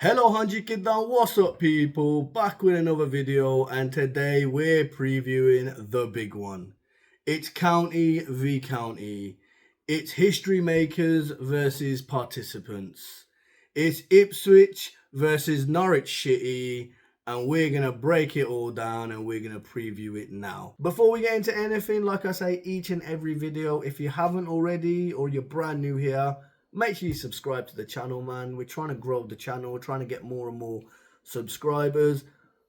Hello Hanji Kid down, what's up people? Back with another video, and today we're previewing the big one. It's County v County. It's history makers versus participants. It's Ipswich versus Norwich City, and we're going to break it all down and we're going to preview it now. Before we get into anything, like I say each and every video, if you haven't already or you're brand new here, make sure you subscribe to the channel, man. We're trying to grow the channel. We're trying to get more and more subscribers.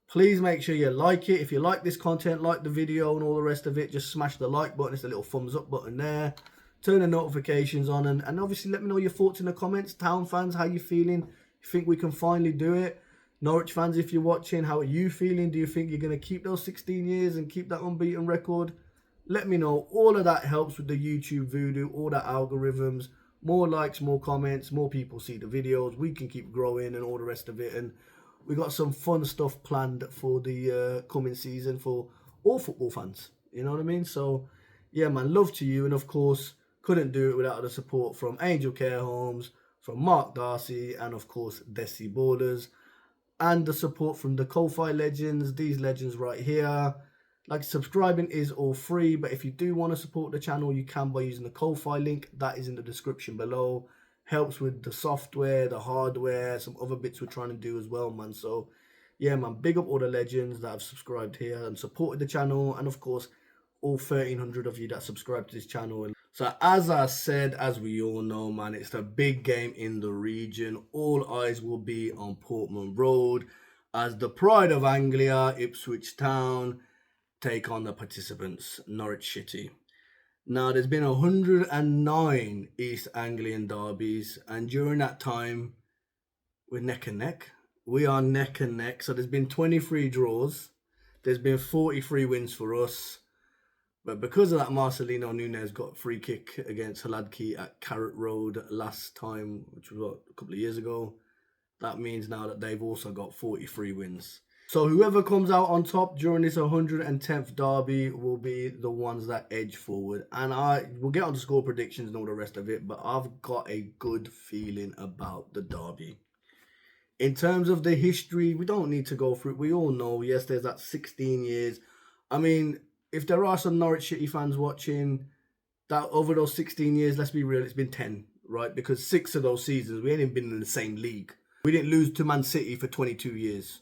Please make sure you like it. If you like this content, like the video and all the rest of it, just smash the like button. It's the little thumbs up button there. Turn the notifications on, and obviously let me know your thoughts in the comments. Town fans, how you feeling? You think we can finally do it? Norwich fans, if you're watching, how are you feeling? Do you think you're going to keep those 16 years and keep that unbeaten record? Let me know. All of that helps with the YouTube voodoo, all the algorithms. More likes, more comments, more people see the videos. We can keep growing and all the rest of it. And we got some fun stuff planned for the coming season for all football fans. You know what I mean? So, yeah, man, love to you. And, of course, couldn't do it without the support from Angel Care Homes, from Mark Darcy, and, of course, Desi Borders. And the support from the Ko-Fi legends, these legends right here. Like, subscribing is all free, but if you do want to support the channel, you can by using the Ko-Fi link. That is in the description below. Helps with the software, the hardware, some other bits we're trying to do as well, man. So, yeah, man, big up all the legends that have subscribed here and supported the channel. And, of course, all 1,300 of you that subscribe to this channel. And so, as I said, as we all know, man, it's the big game in the region. All eyes will be on Portman Road as the pride of Anglia, Ipswich Town, take on the participants, Norwich City. Now, there's been 109 East Anglian derbies, and during that time, we're neck and neck. We are neck and neck. So there's been 23 draws. There's been 43 wins for us. But because of that, Marcelino Nunez got a free kick against Hladky at Carrot Road last time, which was a couple of years ago. That means now that they've also got 43 wins. So whoever comes out on top during this 110th derby will be the ones that edge forward. And we'll get on to score predictions and all the rest of it, but I've got a good feeling about the derby. In terms of the history, we don't need to go through it. We all know, yes, there's that 16 years. I mean, if there are some Norwich City fans watching, that over those 16 years, let's be real, it's been 10, right? Because 6 of those seasons, we ain't even been in the same league. We didn't lose to Man City for 22 years.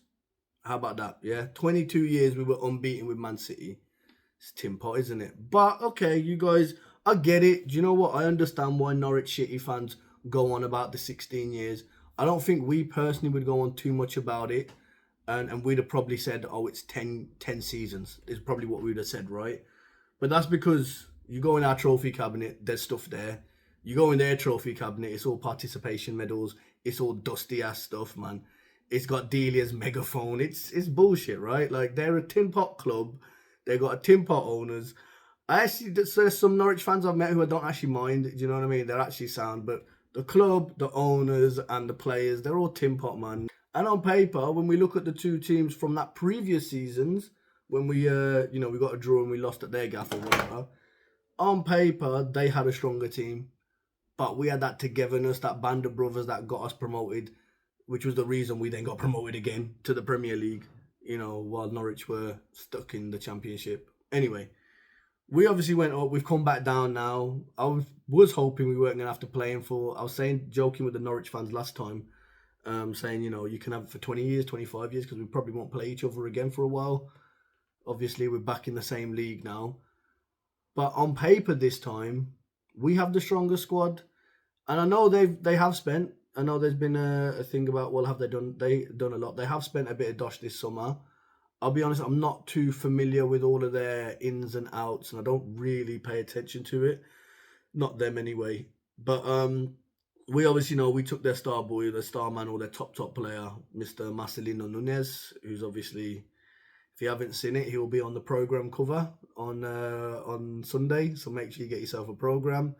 How about that? Yeah, 22 years we were unbeaten with Man City. It's tin pot, isn't it? But okay, you guys, I get it. Do you know what? I understand why Norwich City fans go on about the 16 years. I don't think we personally would go on too much about it. And we'd have probably said, oh, it's 10 seasons. Is probably what we'd have said, right? But that's because you go in our trophy cabinet, there's stuff there. You go in their trophy cabinet, it's all participation medals. It's all dusty-ass stuff, man. It's got Delia's megaphone. It's bullshit, right? Like, they're a tin pot club. They got a tin pot owners. There's some Norwich fans I've met who I don't actually mind. Do you know what I mean? They're actually sound. But the club, the owners, and the players, they're all tin pot, man. And on paper, when we look at the two teams from that previous seasons, when we got a draw and we lost at their gaff or whatever, on paper, they had a stronger team. But we had that togetherness, that band of brothers that got us promoted, which was the reason we then got promoted again to the Premier League, while Norwich were stuck in the Championship. Anyway, we obviously went up. We've come back down now. I was hoping we weren't going to have to play him for... I was joking with the Norwich fans last time, saying, you can have it for 20 years, 25 years, because we probably won't play each other again for a while. Obviously, we're back in the same league now. But on paper this time, we have the stronger squad. And I know they have spent... I know there's been a thing about, well, have they done? They done a lot. They have spent a bit of dosh this summer. I'll be honest, I'm not too familiar with all of their ins and outs, and I don't really pay attention to it. Not them anyway. But we obviously know we took their star boy, their star man, or their top player, Mr. Marcelino Nunez, who's obviously, if you haven't seen it, he will be on the program cover on Sunday. So make sure you get yourself a program.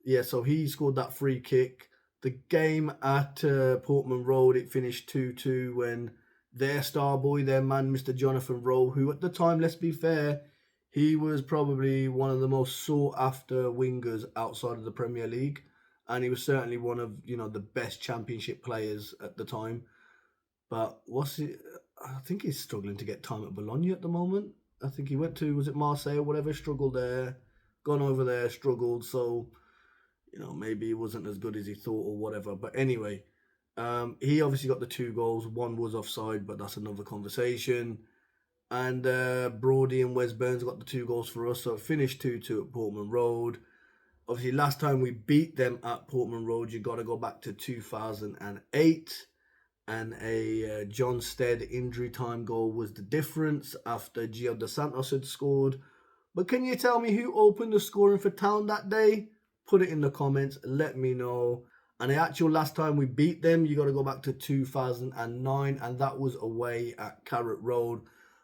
Yeah, so he scored that free kick. The game at Portman Road, it finished 2-2 when their star boy, their man, Mr. Jonathan Rowe, who at the time, let's be fair, he was probably one of the most sought after wingers outside of the Premier League. and he was certainly one of the best Championship players at the time. But I think he's struggling to get time at Bologna at the moment. I think he went to, was it Marseille or whatever, struggled there, gone over there, struggled. So, maybe he wasn't as good as he thought or whatever. But anyway, he obviously got the 2 goals. One was offside, but that's another conversation. And Brody and Wes Burns got the 2 goals for us. So it finished 2-2 at Portman Road. Obviously, last time we beat them at Portman Road, you got to go back to 2008. And a John Stead injury time goal was the difference after Gio Dos Santos had scored. But can you tell me who opened the scoring for Town that day? Put it in the comments. Let me know. And the actual last time we beat them, you got to go back to 2009. And that was away at Carrot Road.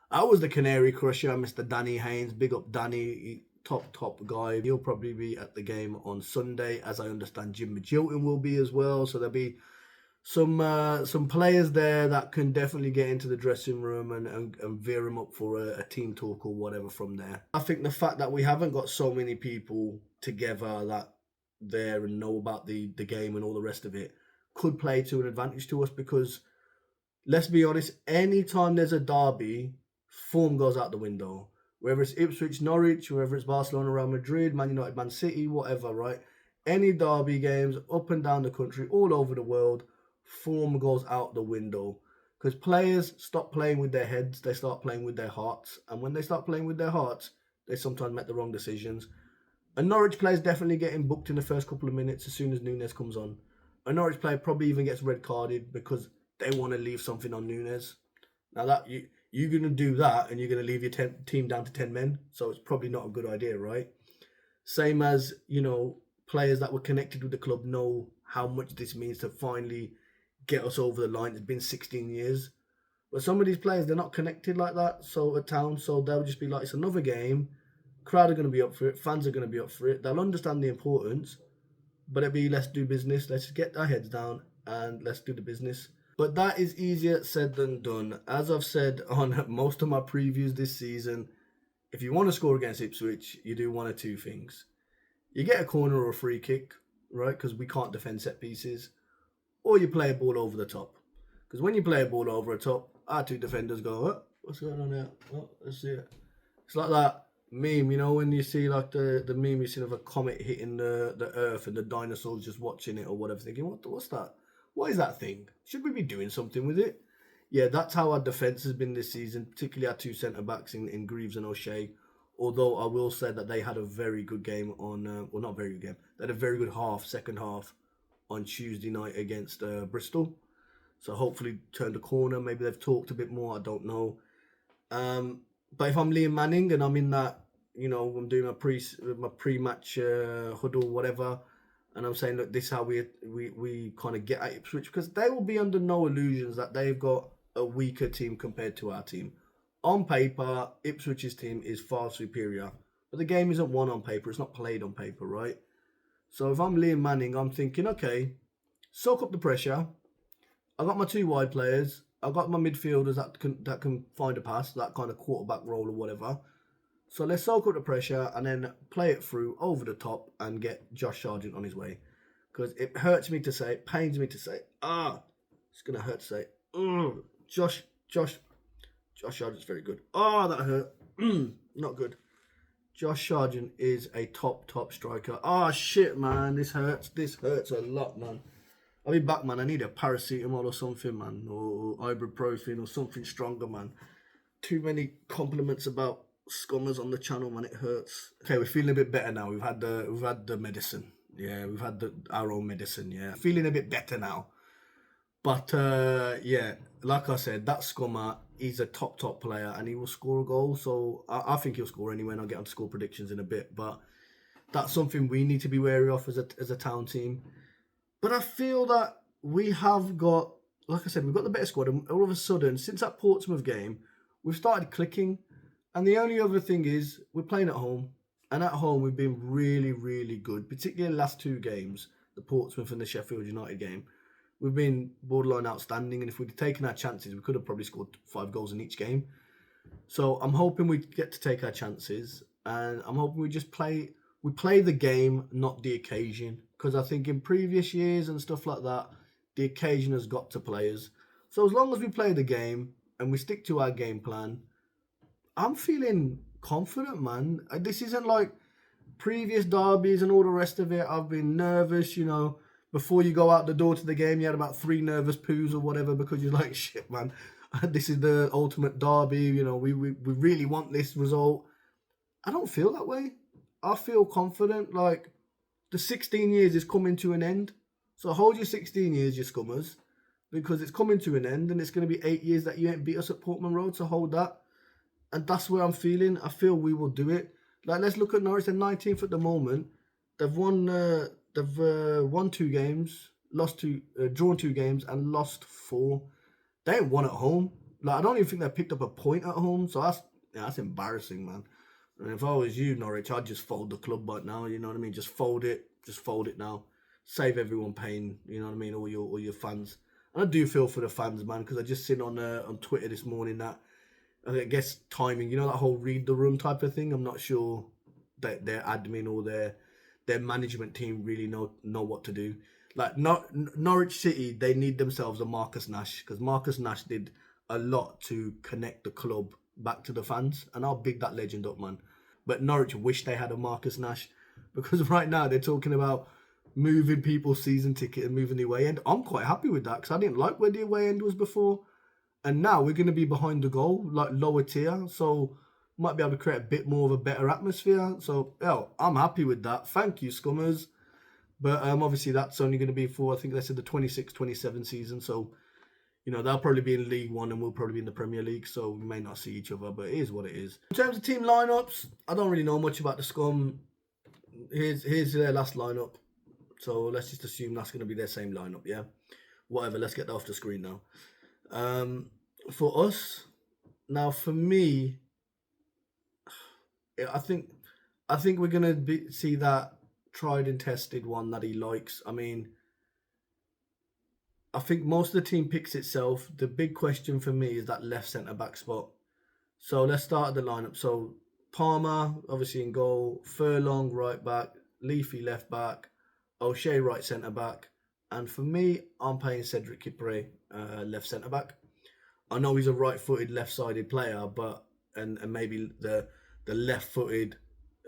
I was the Canary Crusher, Mr. Danny Haynes. Big up Danny. Top guy. He'll probably be at the game on Sunday. As I understand, Jim Magilton will be as well. So there'll be some players there that can definitely get into the dressing room and veer them up for a team talk or whatever from there. I think the fact that we haven't got so many people together that there and know about the game and all the rest of it could play to an advantage to us, because let's be honest, anytime there's a derby, form goes out the window. Whether it's Ipswich, Norwich, whether it's Barcelona, Real Madrid, Man United, Man City, whatever, right? Any derby games up and down the country, all over the world, form goes out the window, because players stop playing with their heads, they start playing with their hearts, and when they start playing with their hearts, they sometimes make the wrong decisions. A Norwich player is definitely getting booked in the first couple of minutes as soon as Nunes comes on. A Norwich player probably even gets red carded because they want to leave something on Nunes. Now that you're going to do that, and you're going to leave your team down to 10 men, so it's probably not a good idea, right? Same as, players that were connected with the club know how much this means to finally get us over the line. It's been 16 years. But some of these players, they're not connected like that. So at Town, so they'll just be like, it's another game. Crowd are going to be up for it. Fans are going to be up for it. They'll understand the importance. But it'll be, let's do business. Let's get our heads down and let's do the business. But that is easier said than done. As I've said on most of my previews this season, if you want to score against Ipswich, you do one of 2 things. You get a corner or a free kick, right? Because we can't defend set pieces. Or you play a ball over the top. Because when you play a ball over the top, our 2 defenders go, oh, what's going on here? Oh, let's see it. It's like that meme, when you see like the meme you see of a comet hitting the earth and the dinosaurs just watching it or whatever, thinking, what's that? What is that thing? Should we be doing something with it? Yeah, that's how our defence has been this season, particularly our 2 centre-backs in Greaves and O'Shea. Although I will say that they had a very good game on, well, not very good game. They had a very good second half, on Tuesday night against Bristol. So hopefully turned a corner. Maybe they've talked a bit more. I don't know. But if I'm Liam Manning and I'm in that, I'm doing my pre-match huddle, whatever, and I'm saying, look, this is how we kind of get at Ipswich, because they will be under no illusions that they've got a weaker team compared to our team. On paper, Ipswich's team is far superior, but the game isn't won on paper. It's not played on paper, right? So if I'm Liam Manning, I'm thinking, okay, soak up the pressure. I got my 2 wide players. I got my midfielders that can find a pass, that kind of quarterback role or whatever. So let's soak up the pressure and then play it through over the top and get Josh Sargent on his way. Because it hurts me to say, it pains me to say, it's going to hurt to say, Josh Sargent's very good. That hurt. Not good. Josh Sargent is a top striker. Shit, man. This hurts. This hurts a lot, man. I'll be back, man. I need a paracetamol or something, man. Or ibuprofen or something stronger, man. Too many compliments about scummers on the channel, man. It hurts. Okay, we're feeling a bit better now. We've had the medicine. Yeah, we've had our own medicine, yeah. Feeling a bit better now. But, yeah, like I said, that scummer, he's a top player and he will score a goal. So I think he'll score anyway, and I'll get on to score predictions in a bit. But that's something we need to be wary of as a Town team. But I feel that we have got, like I said, we've got the better squad. And all of a sudden, since that Portsmouth game, we've started clicking. And the only other thing is, we're playing at home. And at home, we've been really good, particularly in the last 2 games, the Portsmouth and the Sheffield United game. We've been borderline outstanding, and if we'd taken our chances, we could have probably scored 5 goals in each game. So I'm hoping we get to take our chances, and I'm hoping we just play the game, not the occasion. because I think in previous years and stuff like that, the occasion has got to players. So as long as we play the game and we stick to our game plan, I'm feeling confident, man. This isn't like previous derbies and all the rest of it. I've been nervous, you know. Before you go out the door to the game, you had about 3 nervous poos or whatever because you're like, shit, man, this is the ultimate derby. You know, we really want this result. I don't feel that way. I feel confident. Like, the 16 years is coming to an end. So hold your 16 years, you scummers, because it's coming to an end and it's going to be 8 years that you ain't beat us at Portman Road. So hold that. And that's where I'm feeling. I feel we will do it. Like, let's look at Norwich. They're 19th at the moment. They've won 2 games, drawn 2 games, and lost 4. They ain't won at home. Like, I don't even think they picked up a point at home. So that's embarrassing, man. And if I was you, Norwich, I'd just fold the club right now. You know what I mean? Just fold it. Just fold it now. Save everyone pain. You know what I mean? All your fans. And I do feel for the fans, man, because I just seen on Twitter this morning that, I guess, timing, you know, that whole read the room type of thing. I'm not sure that their admin or their management team really know what to do. Like, Norwich City, they need themselves a Marcus Nash, because Marcus Nash did a lot to connect the club back to the fans, and I'll big that legend up, man. But Norwich wish they had a Marcus Nash, because right now they're talking about moving people's season ticket and moving the away end. I'm quite happy with that, because I didn't like where the away end was before. And now we're going to be behind the goal, like lower tier. So might be able to create a bit more of a better atmosphere. So, I'm happy with that. Thank you, Scummers. But obviously that's only going to be for, I think they said, the 26-27 season. So, you know, they'll probably be in League One and we'll probably be in the Premier League. So we may not see each other, but it is what it is. In terms of team lineups, I don't really know much about the Scum. Here's their last lineup. So let's just assume that's going to be their same lineup, yeah? Whatever, let's get that off the screen now. For us, now for me, I think we're gonna see that tried and tested one that he likes. I mean, I think most of the team picks itself. The big question for me is that left centre back spot. So let's start at the lineup. So Palmer, obviously in goal, Furlong right back, Leafy left back, O'Shea right centre back, and for me, I'm playing Cedric Kipre left centre back. I know he's a right-footed, left-sided player, but and maybe the left-footed,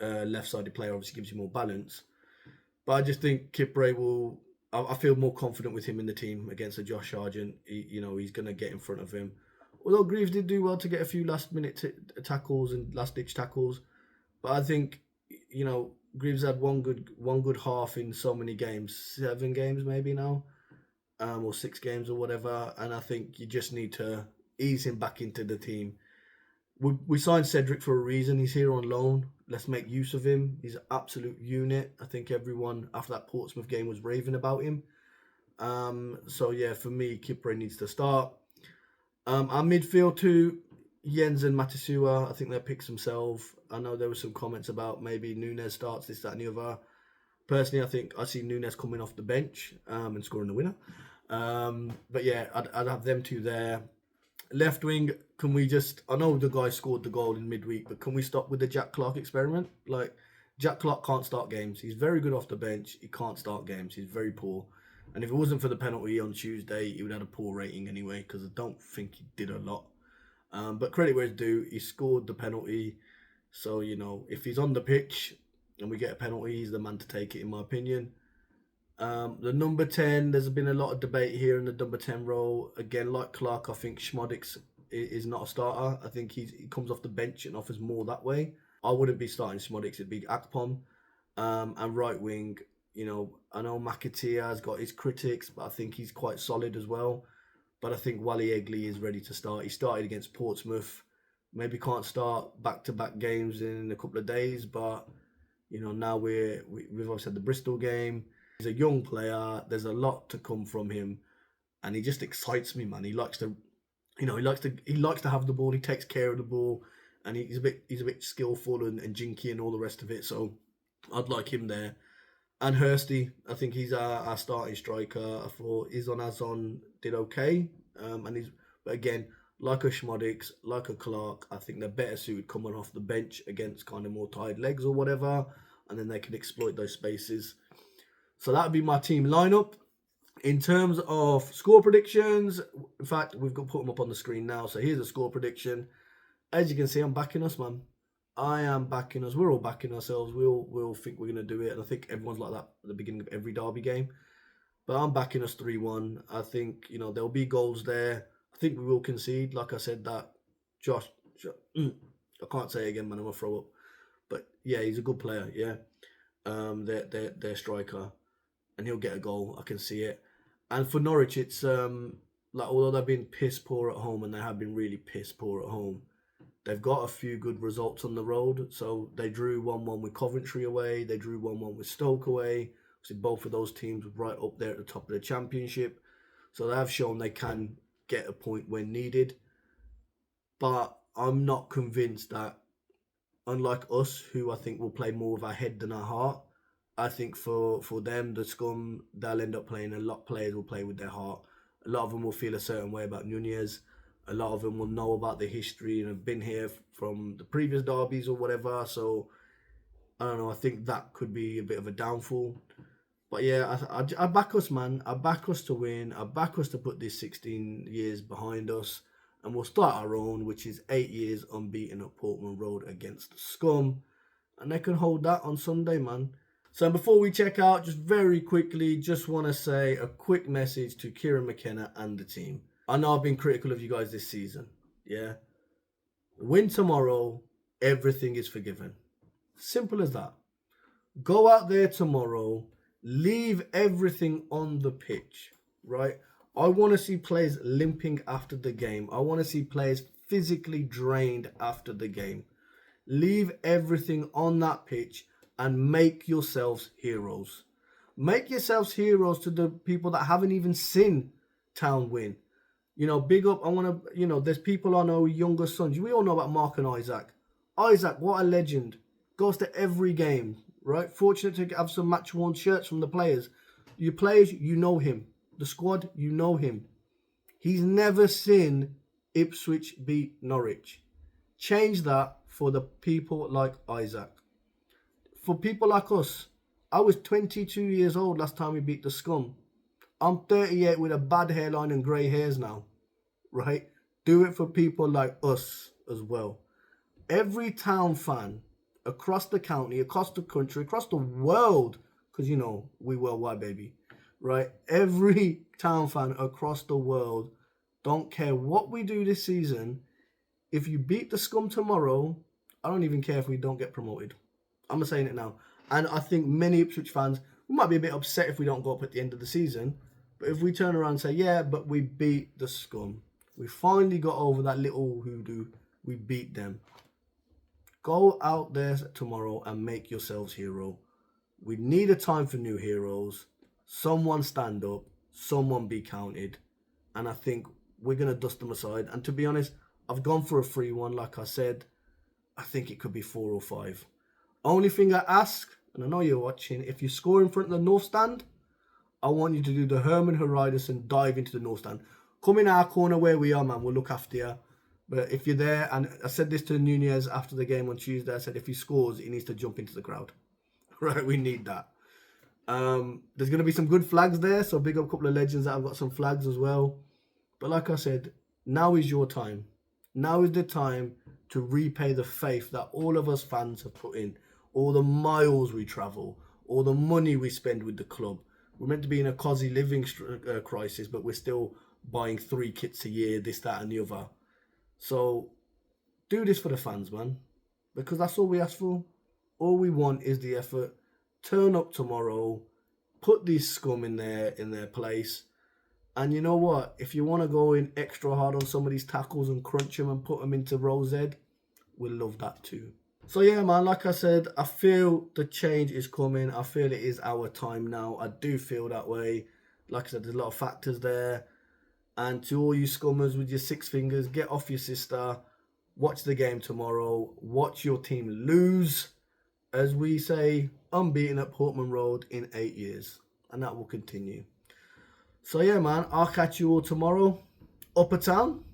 left-sided player obviously gives you more balance. But I just think Kipre will. I feel more confident with him in the team against a Josh Sargent. He's going to get in front of him. Although Greaves did do well to get a few last-minute tackles and last-ditch tackles, but I think Greaves had one good half in so many games, 7 games maybe now. Or 6 games or whatever, and I think you just need to ease him back into the team. We signed Cedric for a reason. He's here on loan. Let's make use of him. He's an absolute unit. I think everyone after that Portsmouth game was raving about him. So yeah, for me, Kipre needs to start. Our midfield too, Jens and Matisua, I think they picked themselves. I know there were some comments about maybe Nunes starts, this, that, and the other. Personally, I think I see Nunes coming off the bench and scoring the winner. But yeah, I'd have them two there. Left wing, can we just... I know the guy scored the goal in midweek, but can we stop with the Jack Clark experiment? Like, Jack Clark can't start games. He's very good off the bench. He can't start games. He's very poor. And if it wasn't for the penalty on Tuesday, he would have a poor rating anyway, because I don't think he did a lot. But credit where it's due, he scored the penalty. So, if he's on the pitch and we get a penalty, he's the man to take it, in my opinion. The number 10, there's been a lot of debate here in the number 10 role. Again, like Clark, I think Schmodix is not a starter. I think he comes off the bench and offers more that way. I wouldn't be starting Schmodix, it'd be Akpom. And right wing, I know McAteer has got his critics, but I think he's quite solid as well. But I think Wally Egley is ready to start. He started against Portsmouth. Maybe can't start back-to-back games in a couple of days, but now we've obviously had the Bristol game. He's a young player. There's a lot to come from him, and he just excites me, man. He likes to, he likes to have the ball. He takes care of the ball, and he's a bit skillful and jinky and all the rest of it. So I'd like him there. And Hursty, I think he's our starting striker. I thought Azon did okay, but again, like a Schmodix, like a Clark, I think they're better suited coming off the bench against kind of more tired legs or whatever, and then they can exploit those spaces. So that would be my team lineup. In terms of score predictions, in fact, we've got put them up on the screen now. So here's a score prediction. As you can see, I'm backing us, man. I am backing us. We're all backing ourselves. We'll think we're going to do it. And I think everyone's like that at the beginning of every derby game. But I'm backing us 3-1. I think, there'll be goals there. I think we will concede. Like I said, that Josh I can't say it again, man. I'm going to throw up. But yeah, he's a good player, yeah. Their striker. And he'll get a goal. I can see it. And for Norwich, it's although they've been piss poor at home, and they have been really piss poor at home, they've got a few good results on the road. So they drew 1-1 with Coventry away. They drew 1-1 with Stoke away. So both of those teams were right up there at the top of the Championship. So they have shown they can get a point when needed. But I'm not convinced that, unlike us, who I think will play more with our head than our heart, I think for them, the Scum, they'll end up playing. A lot of players will play with their heart. A lot of them will feel a certain way about Nunez. A lot of them will know about the history and have been here from the previous derbies or whatever. So, I don't know. I think that could be a bit of a downfall. But yeah, I back us, man. I back us to win. I back us to put these 16 years behind us. And we'll start our own, which is 8 years unbeaten at Portman Road against the Scum. And they can hold that on Sunday, man. So before we check out, just very quickly, just want to say a quick message to Kieran McKenna and the team. I know I've been critical of you guys this season, yeah? Win tomorrow, everything is forgiven. Simple as that. Go out there tomorrow, leave everything on the pitch, right? I want to see players limping after the game. I want to see players physically drained after the game. Leave everything on that pitch and make yourselves heroes. Make yourselves heroes to the people that haven't even seen Town win. Big up. There's people I know, younger sons. We all know about Mark and Isaac. Isaac, what a legend. Goes to every game, right? Fortunate to have some match-worn shirts from the players. You players, you know him. The squad, you know him. He's never seen Ipswich beat Norwich. Change that for the people like Isaac. For people like us, I was 22 years old last time we beat the Scum. I'm 38 with a bad hairline and grey hairs now, right? Do it for people like us as well. Every Town fan across the county, across the country, across the world, because, we worldwide, baby, right? Every Town fan across the world, don't care what we do this season. If you beat the Scum tomorrow, I don't even care if we don't get promoted. I'm saying it now. And I think many Ipswich fans, we might be a bit upset if we don't go up at the end of the season. But if we turn around and say, yeah, but we beat the Scum. We finally got over that little hoodoo. We beat them. Go out there tomorrow and make yourselves hero. We need a time for new heroes. Someone stand up. Someone be counted. And I think we're going to dust them aside. And to be honest, I've gone for a 3-1, like I said. I think it could be 4 or 5. Only thing I ask, and I know you're watching, if you score in front of the North Stand, I want you to do the Herman Heridas and dive into the North Stand. Come in our corner where we are, man. We'll look after you. But if you're there, and I said this to Nunez after the game on Tuesday, I said if he scores, he needs to jump into the crowd. Right, we need that. There's going to be some good flags there, so big up a couple of legends that have got some flags as well. But like I said, now is your time. Now is the time to repay the faith that all of us fans have put in. All the miles we travel, all the money we spend with the club. We're meant to be in a cosy living crisis, but we're still buying 3 kits a year, this, that, and the other. So do this for the fans, man, because that's all we ask for. All we want is the effort. Turn up tomorrow, put these Scum in their place, and you know what? If you want to go in extra hard on some of these tackles and crunch them and put them into row Z, we'll love that too. So yeah, man, like I said, I feel the change is coming. I feel it is our time now. I do feel that way. Like I said, there's a lot of factors there. And to all you Scummers with your 6 fingers, get off your sister. Watch the game tomorrow. Watch your team lose. As we say, unbeaten at Portman Road in 8 years. And that will continue. So yeah, man, I'll catch you all tomorrow. Upper Town.